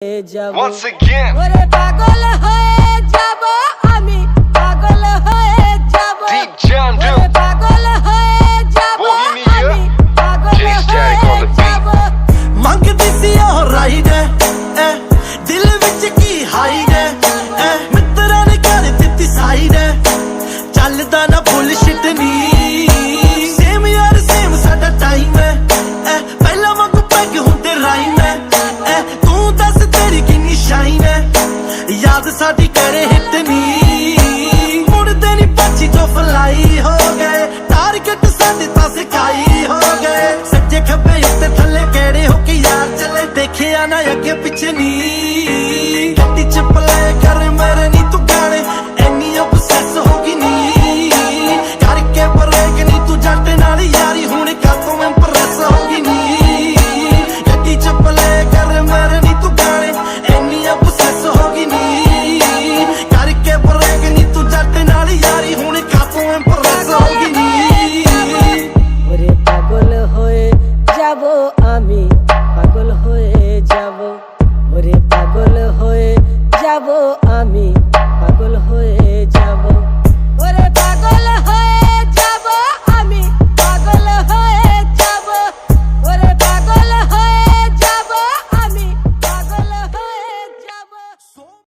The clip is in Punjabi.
Once again, ওরে পাগল হয়ে যাব আমি, পাগল হয়ে যাব, Deep John ওরে Duke, পাগল হয়ে যাব Bohemia, আমি, পাগল Jay Static on হয়ে the beat. যাব। ਮੰਗਦੀ ਸੀ ਉਹ ਰਾਈਡ ਦਿਲ ਵਿੱਚ ਕੀ ਹਾਈਡ ਮਿੱਤਰਾਂ ਨੇ ਕਰ ਦਿੱਤੀ ਸਾਈਡ ਚੱਲਦਾ ਨਾ ਬੁਲਸ਼ਿਟ ਨੀ ਸੇਮ ਯਾਰ ਸੇਮ ਸਾਡਾ ਟਾਈਮ ਹੈ ਪਹਿਲਾਂ ਵਾਂਗੂ ਪੈਗ ਹੁੰਦੇ ਰਾਈਮ ਤੂੰ ਦੱਸ ਤੇਰੀ ਕਿੰਨੀ ਸ਼ਾਈਨ ਹੈ ਯਾਦ ਸਾਡੀ ਕਰੇ ਹਿੱਟ ਨੀ ਮੁੜਦੇ ਨਹੀਂ ਪਾਚੀ ਜੋ ਫਲਾਈ ਹੋ ਗਏ ਟਾਰਗੇਟ ਸਾਡੇ ਤਾਂ ਸਿਖਾਈ ਹੋ ਗਏ ਸੱਜੇ ਖੱਬੇ ਉੱਤੇ ਥੱਲੇ ਕਿਹੜੇ ਹੋ ਕੇ ਯਾਰ ਚੱਲੇ ਦੇਖਿਆ ਨਾ ਅੱਗੇ ਪਿੱਛੇ ਨੀ ਗੱਡੀ ਚ ਪਲੇ ਕਰ ਮੇਰੇ ਨੀ ਤੂੰ ਗਾਣੇ ਐਨੀ obsess ਹੋ ਗਈ ਨੀ ਕਰਕੇ ਬਰੇਕ ਨੀ ਤੂੰ ਜੱਟ ਨਾਲ ਯਾਰੀ ਹੁਣ ਕਾਤੋਂ ਇੰਪ੍ਰੈਸ ਹੋ ਗਈ ਨੀ ਗੱਡੀ ਚ ਪਲੇ ਕਰ ਮੇਰੇ ਨੀ ਤੂੰ ਗਾਣੇ ਐਨੀ obsess ਹੋ ਗਈ ਨੀ ਕਰਕੇ ਬਰੇਕ ਨੀ ਤੂੰ ਜੱਟ ਨਾਲ ਯਾਰੀ ਹੁਣ ਕਾਤੋਂ ਇੰਪ੍ਰੈਸ ਹੋ ਗਈ ਨੀ ওরে পাগল হয়ে যাব আমি, পাগল হয়ে যাব, ওরে পাগল হয়ে যাব আমি।